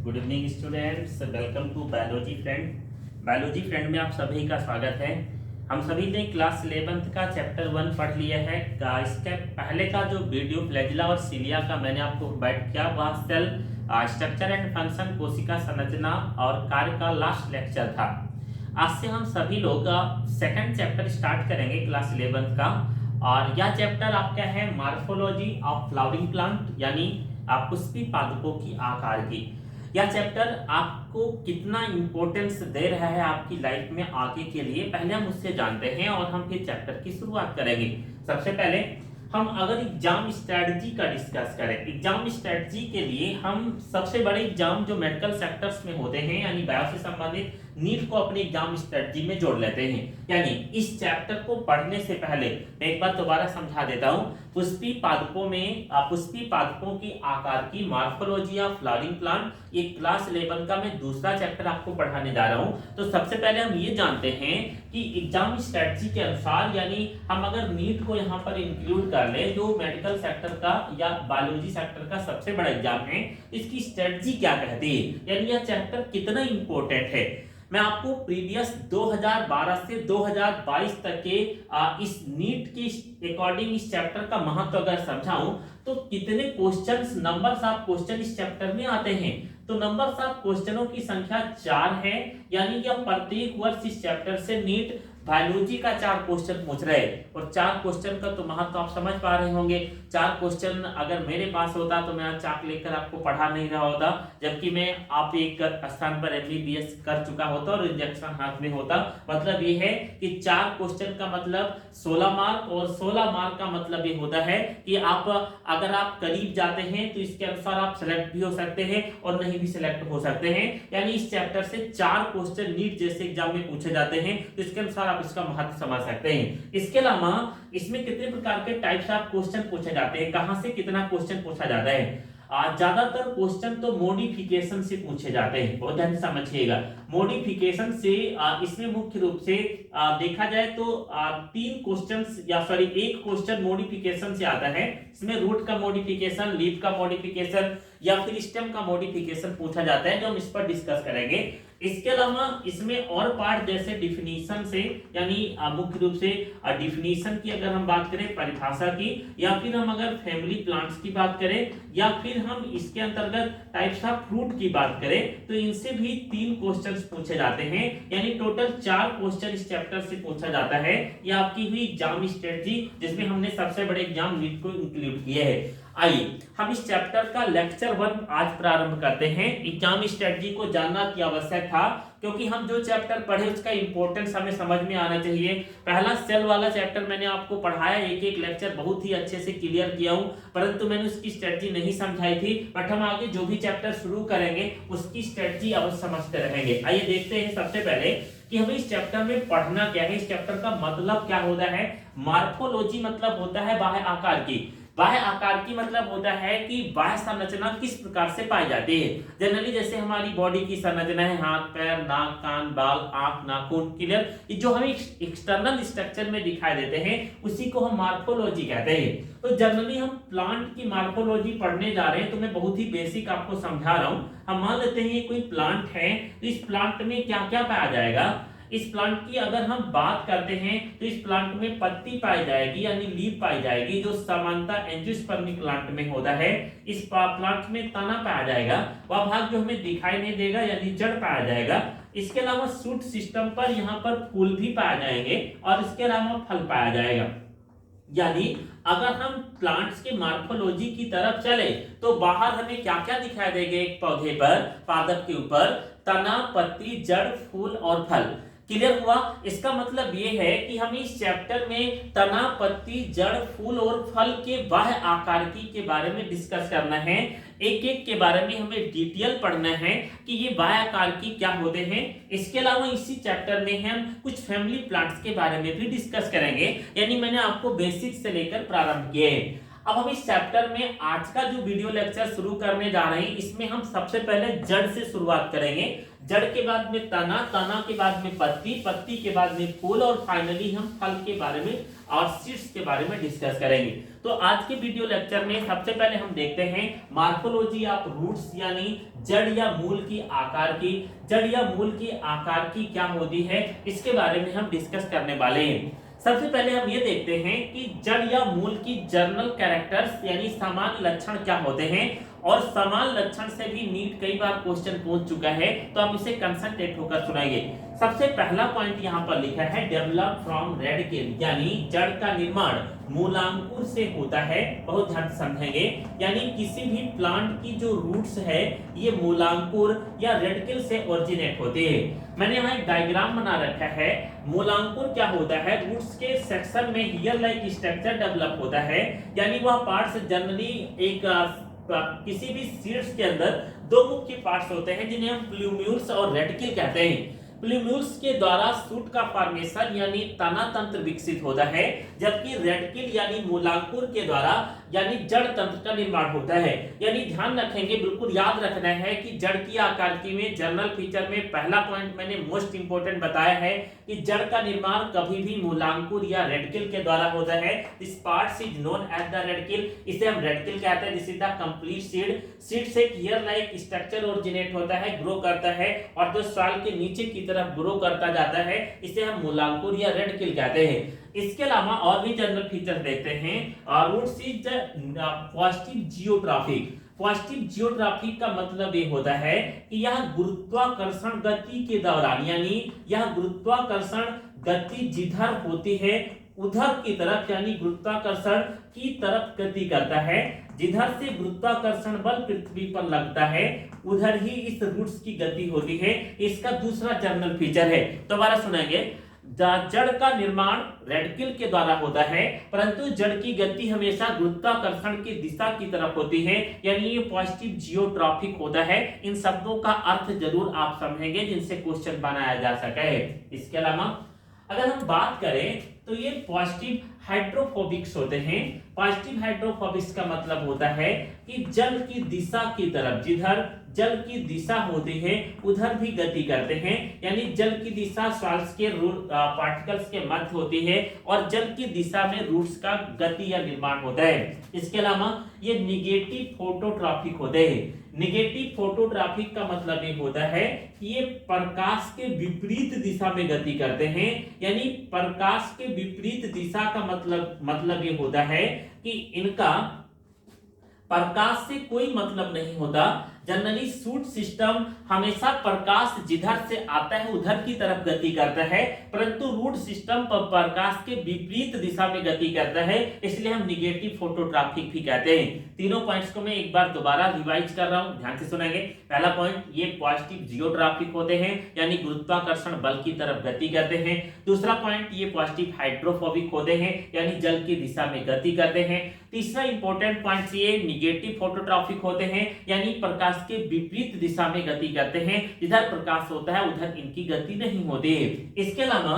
Good evening students, welcome to Biology Friend. Biology Friend में आप सभी का स्वागत है। हम सभी ने क्लास 11th का चैप्टर 1 पढ़ लिया है। इसके पहले का जो वीडियो फ्लैजिला और सिलिया का मैंने आपको प्रोवाइड किया वह सेल स्ट्रक्चर एंड फंक्शन, कोशिका संरचना और कार्य का लास्ट लेक्चर था। आज से हम सभी लोग सेकंड चैप्टर स्टार्ट करेंगे क्लास 11th का, और यह चैप्टर आपका है मार्फोलॉजी ऑफ फ्लावरिंग प्लांट, यानी पुष्पी पादपों की आकार की। यह चैप्टर आपको कितना इंपॉर्टेंस दे रहा है आपकी लाइफ में आगे के लिए, पहले हम उससे जानते हैं और हम फिर चैप्टर की शुरुआत करेंगे। सबसे पहले हम अगर एग्जाम स्ट्रेटजी का डिस्कस करें, एग्जाम स्ट्रेटजी के लिए हम सबसे बड़े एग्जाम जो मेडिकल सेक्टर्स में होते हैं यानी बायो से संबंधित नीट को अपने एग्जाम स्ट्रेटजी में जोड़ लेते हैं। यानी इस चैप्टर को पढ़ने से पहले मैं एक बार दोबारा समझा देता हूं। पुष्पी पादपों में पुष्पी पादपों की आकार की मार्फोलॉजी ऑफ फ्लावरिंग प्लांट, ये क्लास 11 का मैं दूसरा चैप्टर आपको पढ़ाने जा रहा हूं। तो सबसे पहले हम ये जानते हैं कि एग्जाम स्ट्रेटजी के अनुसार, यानी हम अगर नीट को यहाँ पर इंक्लूड कर ले जो मेडिकल सेक्टर का या बायोलॉजी सेक्टर का सबसे बड़ा एग्जाम है, इसकी स्ट्रेटजी क्या कहती है, यानी यह चैप्टर कितना इंपॉर्टेंट है। मैं आपको प्रीवियस 2012 से 2022 तक के इस नीट के अकॉर्डिंग इस चैप्टर का महत्व अगर समझाऊं तो कितने क्वेश्चंस, नंबर्स ऑफ क्वेश्चन इस चैप्टर में आते हैं। तो नंबर्स ऑफ क्वेश्चनों की संख्या 4 है, यानी कि प्रत्येक वर्ष इस चैप्टर से नीट बायोलॉजी का 4 क्वेश्चन पूछ रहे हैं। और 4 क्वेश्चन का तो महत्व आप समझ पा रहे होंगे। 4 क्वेश्चन अगर मेरे पास होता तो मैं आज चाक लेकर आपको पढ़ा नहीं रहा होता, जबकि मैं आप एक स्थान पर एमबीबीएस कर चुका होता और इंजेक्शन हाथ में होता। मतलब ये है कि 4 क्वेश्चन का मतलब 16 मार्क, और 16 मार्क का मतलब ये होता है कि आप अगर आप करीब जाते हैं तो इसके अनुसार आप सिलेक्ट भी हो सकते हैं और नहीं भी सिलेक्ट हो सकते हैं। यानी इस चैप्टर से 4 क्वेश्चन नीट जैसे एग्जाम में पूछे जाते हैं, तो इसके अनुसार आप इसका महत्व समझ सकते हैं। इसके अलावा इसमें कितने प्रकार के टाइप्स ऑफ क्वेश्चन पूछे जाते हैं, कहां से कितना क्वेश्चन पूछा जाता है। ज्यादातर क्वेश्चन तो मॉडिफिकेशन से पूछे जाते हैं, बहुत ध्यान से समझिएगा। मॉडिफिकेशन से इसमें मुख्य रूप से देखा जाए तो 3 क्वेश्चंस या सॉरी 1 क्वेश्चन मॉडिफिकेशन से आता है। इसमें रूट का मॉडिफिकेशन, लीफ का मॉडिफिकेशन या फिर स्टेम का मॉडिफिकेशन पूछा जाता है, जो हम इस पर डिस्कस करेंगे। इसके अलावा इसमें और पार्ट जैसे डिफिनीशन से, यानी मुख्य रूप से डिफिनीशन की अगर हम बात करें, परिभाषा की, या फिर हम अगर फैमिली प्लांट्स की बात करें, या फिर हम इसके अंतर्गत टाइप्स ऑफ फ्रूट की बात करें, तो इनसे भी 3 क्वेश्चंस पूछे जाते हैं। यानी टोटल 4 क्वेश्चन इस चैप्टर से पूछा जाता है। यह आपकी हुई एग्जाम स्ट्रेटजी, जिसमें हमने सबसे बड़े एग्जाम नीट को इंक्लूड किया है। आइए हम इस चैप्टर का लेक्चर 1 आज प्रारंभ करते हैं। एग्जाम स्ट्रेटजी को जानना अति आवश्यक था, क्योंकि हम जो चैप्टर पढ़े उसका इंपॉर्टेंस हमें समझ में आना चाहिए। पहला सेल वाला चैप्टर मैंने आपको पढ़ाया, एक एक लेक्चर बहुत ही अच्छे से क्लियर किया हूं, परंतु मैंने उसकी स्ट्रेटजी नहीं समझाई थी। बट हम आगे जो भी चैप्टर शुरू करेंगे उसकी स्ट्रेटजी अवश्य समझते रहेंगे। आइए देखते हैं सबसे पहले कि हमें इस चैप्टर में पढ़ना क्या है, इस चैप्टर का मतलब क्या होता है। मार्फोलॉजी मतलब होता है बाह्य आकार की। बाह्य आकार की मतलब होता है कि बाह्य संरचना किस प्रकार से पाई जाती है। जनरली जैसे हमारी बॉडी की संरचना है, हाथ, पैर, नाक, कान, बाल, आंख, नाखून, क्लियर, ये जो हमें एक्सटर्नल स्ट्रक्चर में दिखाई देते हैं उसी को हम मार्फोलॉजी कहते हैं। तो जनरली हम प्लांट की मार्फोलॉजी पढ़ने जा रहे हैं, तो मैं बहुत ही बेसिक आपको समझा रहा हूं। हम मान लेते हैं कोई प्लांट है, तो इस प्लांट में क्या क्या पाया जाएगा। इस प्लांट की अगर हम बात करते हैं तो इस प्लांट में पत्ती पाई जाएगी, यानी लीफ पाई जाएगी, जो सामान्यतः एंजियोस्पर्मिक प्लांट में होता है। इस प्लांट में तना पाया जाएगा, वह भाग जो हमें दिखाई नहीं देगा, यानी जड़ पाया जाएगा। इसके अलावा शूट सिस्टम पर यहाँ पर फूल भी पाए जाएंगे, और इसके अलावा फल पाया जाएगा। यानी अगर हम प्लांट्स के मार्फोलॉजी की तरफ चले तो बाहर हमें क्या क्या दिखाई देगा। एक पौधे पर, पादप के ऊपर तना, पत्ती, जड़, फूल और फल। क्लियर हुआ। इसका मतलब ये है कि हमें इस चैप्टर में तना, पत्ती, जड़, फूल और फल के बाह्य आकारकी के बारे में डिस्कस करना है। एक एक के बारे में हमें डिटेल पढ़ना है कि ये बाह्य आकारकी क्या होते हैं। इसके अलावा इसी चैप्टर में हम कुछ फैमिली प्लांट्स के बारे में भी डिस्कस करेंगे। यानी मैंने आपको बेसिक से लेकर प्रारंभ किए हैं। अब हम इस चैप्टर में आज का जो वीडियो लेक्चर शुरू करने जा रहे हैं, इसमें हम सबसे पहले जड़ से शुरुआत करेंगे। जड़ के बाद में तना, तना के बाद में पत्ती, पत्ती के बाद में फूल और फाइनली हम फल के बारे में और सीड्स के बारे में डिस्कस करेंगे। तो आज के वीडियो लेक्चर में सबसे पहले हम देखते हैं मॉर्फोलॉजी ऑफ रूट्स, यानी जड़ या मूल की आकार की। जड़ या मूल की आकार की क्या होती है, इसके बारे में हम डिस्कस करने वाले हैं। सबसे पहले हम ये देखते हैं कि जड़ या मूल की जर्नल कैरेक्टर्स यानी सामान्य लक्षण क्या होते हैं, और समान लक्षण से भी नीट कई बार क्वेश्चन पूछ चुका है, तो आप इसे कंसंट्रेट होकर सुनाइए। सबसे पहला पॉइंट यहाँ पर लिखा है डेवलप फ्रॉम रेडिकल, यानी जड़ का निर्माण मूलांकुर से होता है। बहुत ध्यान से समझेंगे, यानी किसी भी प्लांट की जो रूट्स है ये मूलांकुर या रेडिकल से ओरिजिनेट होते हैं। मैंने यहाँ एक डायग्राम बना रखा है। मूलांकुर क्या होता है, रूट्स के सेक्शन में हियर लाइक स्ट्रक्चर डेवलप होता है, यानी वह पार्ट्स जनरली एक किसी भी सीड्स के अंदर दो मुख्य पार्ट्स होते हैं जिन्हें हम प्लूम्यूल्स और रेडिकल कहते हैं। प्लूम्यूल्स के द्वारा सूट का फॉर्मेशन यानी तना तंत्र विकसित होता है, जबकि रेडिकल यानी मूलांकुर के द्वारा यानी जड़ तंत्र का निर्माण होता है। यानी ध्यान रखेंगे, बिल्कुल याद रखना है कि जड़ की आकृति में जर्नल फीचर में पहला पॉइंट मैंने मोस्ट इंपोर्टेंट बताया है कि जड़ का निर्माण कभी भी मूलांकुर या रेडिकल के द्वारा होता है। This part is known as the radicle, इसे हम रेडिकल कहते हैं। This is the complete seed. Seed से ईयर लाइक स्ट्रक्चर ओरिजिनेट होता है, ग्रो करता है और जो सॉइल के नीचे की तरफ ग्रो करता जाता है, इसे हम मूलांकुर या रेडिकल कहते हैं। इसके अलावा और भी जनरल फीचर देखते हैं। Roots is positive geotropic. Positive geotropic का मतलब ये होता है कि यह गुरुत्वाकर्षण गति के दौरान, यानी यह गुरुत्वाकर्षण गति जिधर होती है उधर की तरफ, यानी गुरुत्वाकर्षण की तरफ गति करता है। जिधर से गुरुत्वाकर्षण बल पृथ्वी पर लगता है उधर ही इस रूट्स की गति होती है। इसका दूसरा जर्नल फीचर है। दोबारा सुनेंगे, जड़ का निर्माण रेडिकल के द्वारा होता है, परंतु जड़ की गति हमेशा गुरुत्वाकर्षण की दिशा की तरफ होती है, यानी ये पॉजिटिव जियोट्रॉफिक होता है। इन शब्दों का अर्थ जरूर आप समझेंगे जिनसे क्वेश्चन बनाया जा सके। इसके अलावा अगर हम बात करें तो ये पॉजिटिव हाइड्रोफोबिक्स होते हैं। पॉजिटिव हाइड्रोफोबिक्स का मतलब होता है कि जल की दिशा की तरफ, जिधर जल की दिशा होती है उधर भी गति करते हैं, यानी जल की दिशा सॉइल्स के पार्टिकल्स के मध्य होती है और जल की दिशा में रूट्स का गति या निर्माण होता है। इसके अलावा ये निगेटिव फोटोट्रॉपिक होते हैं। निगेटिव फोटोट्रॉपिक का मतलब ये होता है कि ये प्रकाश के विपरीत दिशा में गति करते हैं, यानी प्रकाश के विपरीत दिशा का मतलब ये होता है कि इनका प्रकाश से कोई मतलब नहीं होता। जनरली सूट सिस्टम हमेशा प्रकाश जिधर से आता है उधर की तरफ गति करता है, परंतु रूट सिस्टम पर प्रकाश के विपरीत दिशा में गति करता है, इसलिए हम निगेटिव फोटोट्रॉपिक भी कहते हैं। तीनों पॉइंट्स को मैं एक बार दोबारा रिवाइज कर रहा हूं, ध्यान से सुनेंगे। पहला पॉइंट, ये पॉजिटिव जियोट्रॉपिक होते हैं, यानी गुरुत्वाकर्षण बल की तरफ गति करते हैं। दूसरा पॉइंट, ये पॉजिटिव हाइड्रोफोबिक होते हैं, यानी जल की दिशा में गति करते हैं। तीसरा इंपॉर्टेंट पॉइंट, ये निगेटिव फोटोट्रॉपिक होते हैं, यानी प्रकाश के विपरीत दिशा में गति करते हैं, जिधर प्रकाश होता है उधर इनकी गति नहीं होती है। इसके अलावा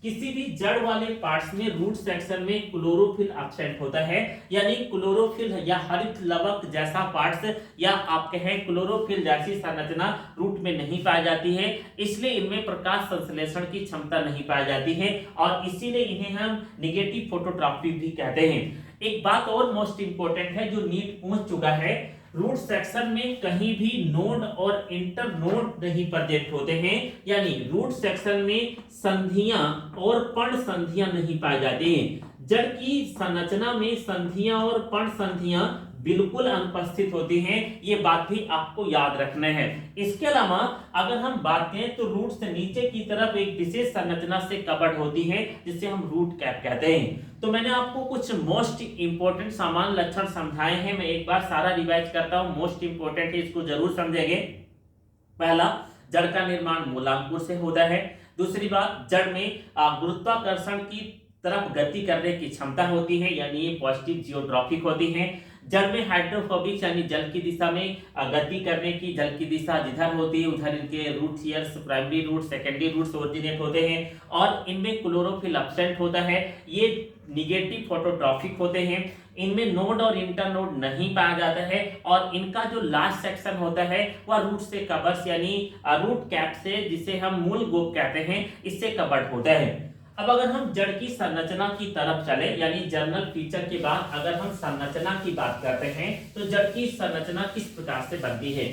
किसी भी जड़ वाले पार्ट्स में रूट सेक्शन में क्लोरोफिल एब्सेंट होता है, यानी क्लोरोफिल या हरित लवक जैसा पार्ट्स या आप कहें क्लोरोफिल जैसी संरचना रूट में नहीं पाई जाती है, इसलिए इनमें प्रकाश संश्लेषण की क्षमता नहीं पाई जाती है और इसीलिए इन्हें हम निगेटिव फोटोट्रॉपिक भी कहते हैं। एक बात और मोस्ट इंपोर्टेंट है जो नीट पूछ चुका है, रूट सेक्शन में कहीं भी नोड और इंटर नोड नहीं प्रेजेंट होते हैं, यानी रूट सेक्शन में संधियां और पर्ण संधियां नहीं पाई जाती हैं। जड़ की संरचना में संधियां और पर्ण संधियां बिल्कुल अनुपस्थित होती हैं, ये बात भी आपको याद रखना है। इसके अलावा अगर हम बात करें तो रूट से नीचे की तरफ एक विशेष संरचना से कवर्ड होती है जिसे हम रूट कैप कहते हैं। तो मैंने आपको कुछ मोस्ट इंपोर्टेंट सामान्य लक्षण समझाए हैं, मैं एक बार सारा रिवाइज करता हूं। मोस्ट इंपोर्टेंट है, इसको जरूर समझेंगे। पहला, जड़ का निर्माण मूलांकुर से होता है। दूसरी बात, जड़ में गुरुत्वाकर्षण की तरफ गति करने की क्षमता होती है, यानी ये पॉजिटिव जियोट्रॉपिक होती है। जड़ में हाइड्रोफोबिक यानी जल की दिशा में गति करने की, जल की दिशा जिधर होती है उधर इनके root hairs, primary root, secondary roots originate होते हैं और इनमें क्लोरोफिल एब्सेंट होता है। ये निगेटिव फोटोट्रॉफिक होते हैं, इनमें नोड और इंटरनोड नहीं पाया जाता है और इनका जो लास्ट सेक्शन होता है वह रूट से कवर्स यानी रूट कैप से, जिसे हम मूल गोप कहते हैं, इससे कवर्ड होता है। अब अगर हम जड़ की संरचना की तरफ चले यानी जर्नल फीचर के बाद अगर हम संरचना की बात करते हैं तो जड़ की संरचना किस प्रकार से बनती है।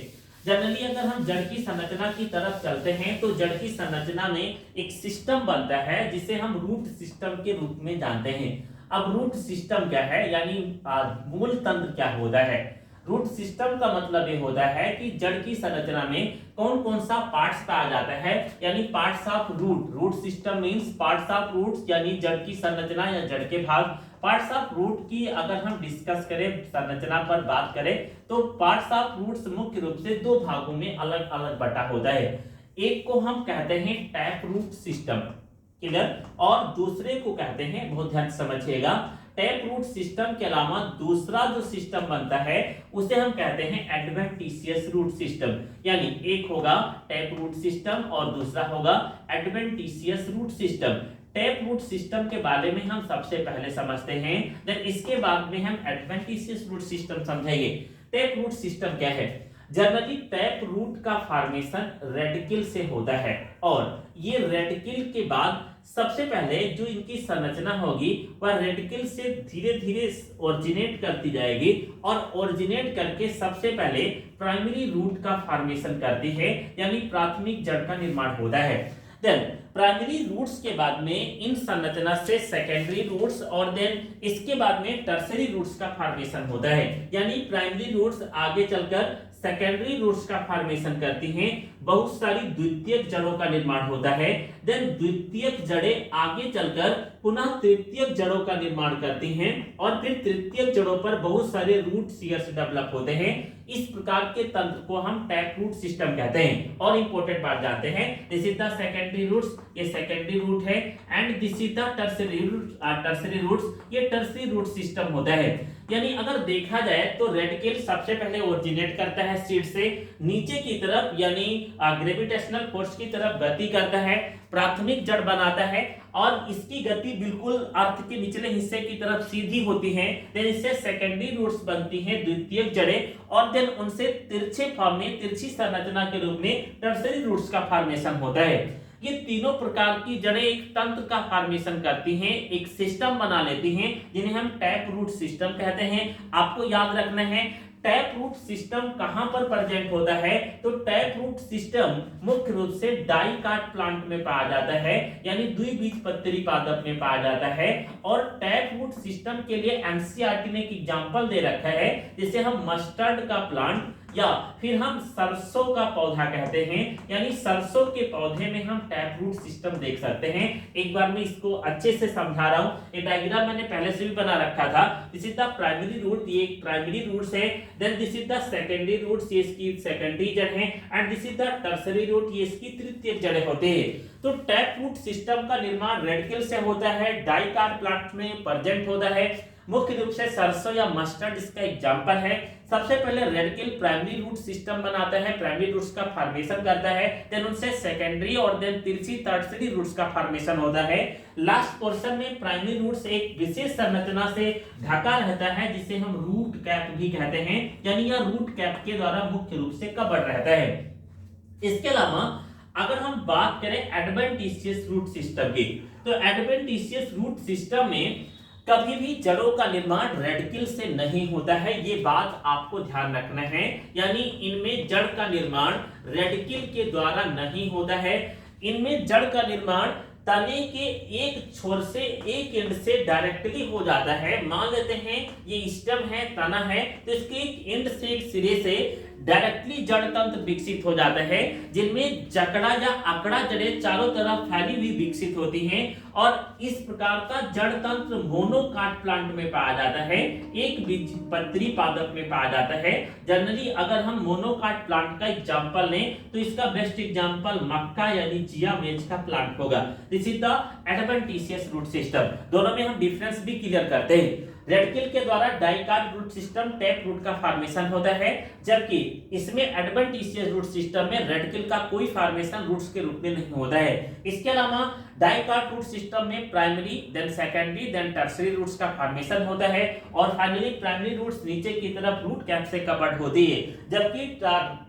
जनरली अगर हम जड़ की संरचना की तरफ चलते हैं तो जड़ की संरचना में एक सिस्टम बनता है जिसे हम रूट सिस्टम के रूप में जानते हैं। अब रूट सिस्टम क्या है यानी मूल तंत्र क्या होता है। रूट सिस्टम का मतलब ये होता है कि जड़ की संरचना में कौन कौन सा पार्ट्स पाया जाता है यानी parts of root. Root system means parts of roots यानी जड़ की संरचना या जड़ के भाग। पार्ट्स ऑफ रूट की अगर हम डिस्कस करें, संरचना पर बात करें तो पार्ट्स ऑफ रूट्स मुख्य रूप से दो भागों में अलग अलग बटा होता है। एक को हम कहते हैं टैप रूट सिस्टम, क्लियर, और दूसरे को कहते हैं, बहुत ध्यान से समझिएगा, टैप रूट सिस्टम के अलावा दूसरा जो सिस्टम बनता है उसे हम कहते हैं एडवेंटिशियस रूट सिस्टम। यानी एक होगा टैप रूट सिस्टम और दूसरा होगा adventitious root system. Tap root system के बारे में हम सबसे पहले समझते हैं, देन इसके बाद में हम एडवेंटिशियस रूट सिस्टम समझेंगे। टैप रूट सिस्टम क्या है। जनरली टैप रूट का फॉर्मेशन रेडिकल से होता है और ये रेडिकल के बाद सबसे पहले जो इनकी संरचना होगी वह रेडिकल से धीरे धीरे ओरिजिनेट करती जाएगी और ओरिजिनेट करके सबसे पहले प्राइमरी रूट का फॉर्मेशन करती है यानी प्राथमिक जड़ का निर्माण होता है। देन प्राइमरी रूट्स के बाद में इन संरचना से सेकेंडरी रूट्स और देन इसके बाद में टर्सरी रूट्स का फॉर्मेशन होता है यानी प्राइमरी रूट्स आगे चलकर सेकेंडरी रूट्स का फॉर्मेशन करती हैं, बहुत सारी द्वितीयक जड़ों का निर्माण होता है। देन द्वितीयक जड़ें आगे चलकर पुनः तृतीयक जड़ों का निर्माण करती हैं और फिर तृतीयक जड़ों पर बहुत सारे रूट शियर्स डेवलप होते हैं। इस प्रकार के तंत्र को हम टैप रूट सिस्टम कहते हैं। और इंपॉर्टेंट बात जानते हैं, this is the secondary roots, ये सेकेंडरी रूट है, and this is the tertiary roots, ये टर्सरी रूट सिस्टम होता है। यानी अगर देखा जाए तो रेडिकल सबसे पहले ओरिजिनेट करता है सीड से नीचे की तरफ यानी ग्रेविटेशनल फोर्स की तरफ गति करता है, प्राथमिक जड़ बनाता है और इसकी गति बिल्कुल अर्थ के निचले हिस्से की तरफ सीधी होती है। देन इससे सेकेंडरी रूट्स बनती हैं, द्वितीयक जड़ें, और देन उनसे तिरछे फॉर्म में, तिरछी संरचना के रूप में टर्सरी रूट्स का फॉर्मेशन होता है। ये तीनों प्रकार की जड़ें एक तंत्र का फॉर्मेशन करती हैं, एक सिस्टम बना लेती हैं जिन्हें हम टैप रूट सिस्टम कहते हैं। आपको याद रखना है टैप रूट सिस्टम कहां पर प्रेजेंट होता है, तो टैप रूट सिस्टम मुख्य रूप से डाइकाट प्लांट में पाया जाता है यानी द्विबीजपत्री पादप में पाया जाता है। और टैप रूट सिस्टम के लिए एनसीईआरटी ने एक एग्जांपल दे रखा है जिसे हम मस्टर्ड का प्लांट या फिर हम सरसों का पौधा कहते हैं, यानी सरसों के पौधे में हम टैप रूट सिस्टम देख सकते हैं। एक बार मैं इसको अच्छे से समझा रहा हूं, ये डायग्राम मैंने पहले से भी बना रखा था। This is the primary root, ये एक प्राइमरी रूट्स है, then this is the secondary roots, ये इसकी सेकेंडरी जड़ है, and this is the tertiary root, ये इसकी तृतीयक जड़ें होते हैं। तो टैप रूट सिस्टम का निर्माण रेडिकल से होता है, डाइकाट प्लांट में प्रेजेंट होता है, मुख्य रूप से सरसों या मस्टर्ड इसका एग्जांपल है। सबसे पहले रेडिकल प्राइमरी रूट सिस्टम बनाता है, प्राइमरी रूट्स का फॉर्मेशन करता है, देन उनसे सेकेंडरी और देन तिरछी टर्सरी रूट्स का फॉर्मेशन होता है। लास्ट पोर्शन में प्राइमरी रूट्स एक विशेष संरचना से ढका रहता है जिसे हम रूट कैप भी कहते हैं, यानी यह रूट कैप के द्वारा मुख्य रूप से कवर रहता है। इसके अलावा अगर हम बात करें एडवेंटिशियस रूट सिस्टम की, तो एडवेंटिशियस रूट सिस्टम में कभी भी जड़ों का निर्माण रेडिकल से नहीं होता है, ये बात आपको ध्यान रखना है। यानी इनमें जड़ का निर्माण रेडिकल के द्वारा नहीं होता है, इनमें जड़ का निर्माण तने के एक छोर से, एक एंड से डायरेक्टली हो जाता है। मान लेते हैं ये स्टेम है, तना है, तो इसके एक एंड से, एक सिरे से डायरेक्टली जड़ तंत्र विकसित हो जाता है जिनमें जकड़ा या अकड़ा जड़ें चारों तरफ फैली हुई विकसित होती हैं और इस प्रकार का जड़ तंत्र मोनोकाट प्लांट में पाया जाता है, एक बीजपत्री पादप में पाया जाता है। जनरली अगर हम मोनोकाट प्लांट का एग्जांपल लें तो इसका बेस्ट एग्जांपल मक्का यानी चिया मेज का प्लांट होगा। This is the adventitious root system. दोनों में हम डिफरेंस भी क्लियर करते हैं। रेडिकल के द्वारा dicot root system tap root का फॉर्मेशन होता है, जबकि इसमें एडवेंटिशियस रूट सिस्टम में रेडिकल का कोई फॉर्मेशन रूट्स के रूप में नहीं होता है। इसके अलावा डाइकाट रूट सिस्टम में primary then secondary then tertiary roots का फॉर्मेशन होता है और फाइनली प्राइमरी रूट्स नीचे की तरफ रूट कैप से कवर्ड होती है, जबकि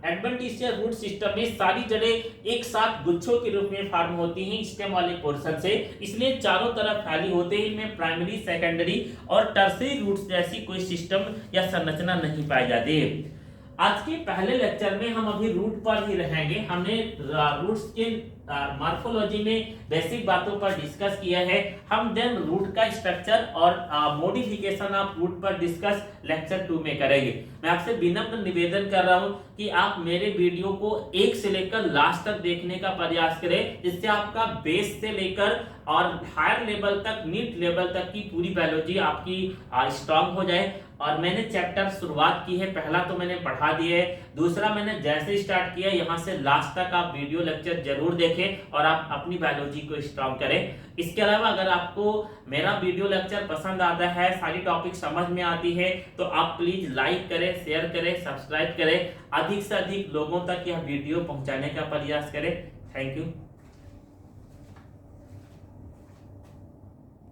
एडवेंटिशियस रूट सिस्टम में सारी जड़ें एक साथ गुच्छों के रूप में फॉर्म होती हैं स्टेम वाले पोर्शन से, इसलिए चारों तरफ फैली होते हैं। इनमें प्राइमरी सेकेंडरी और टर्सरी रूट्स जैसी कोई सिस्टम या संरचना नहीं पाई जाती है। आज के पहले लेक्चर में हम अभी रूट पर ही रहेंगे। हमने रूट्स के मॉर्फोलॉजी में बेसिक बातों पर डिस्कस किया है। हम देन रूट का स्ट्रक्चर और मॉडिफिकेशन ऑफ रूट पर डिस्कस लेक्चर 2 में करेंगे। मैं आपसे विनम्र निवेदन कर रहा हूं कि आप मेरे वीडियो को 1 से लेकर लास्ट तक देखने का प्रयास करें, जिससे आपका बेस से लेकर और हायर लेवल तक, मिड लेवल तक की पूरी बायोलॉजी आपकी स्ट्रांग हो जाए। और मैंने चैप्टर शुरुआत की है, पहला तो मैंने पढ़ा दिया है, दूसरा मैंने जैसे स्टार्ट किया यहाँ से लास्ट तक आप वीडियो लेक्चर जरूर देखें और आप अपनी बायोलॉजी को स्ट्रांग करें। इसके अलावा अगर आपको मेरा वीडियो लेक्चर पसंद आता है, सारी टॉपिक समझ में आती है, तो आप प्लीज लाइक करें, शेयर करें, सब्सक्राइब करें, अधिक से अधिक लोगों तक यह वीडियो पहुंचाने का प्रयास करें। Thank you.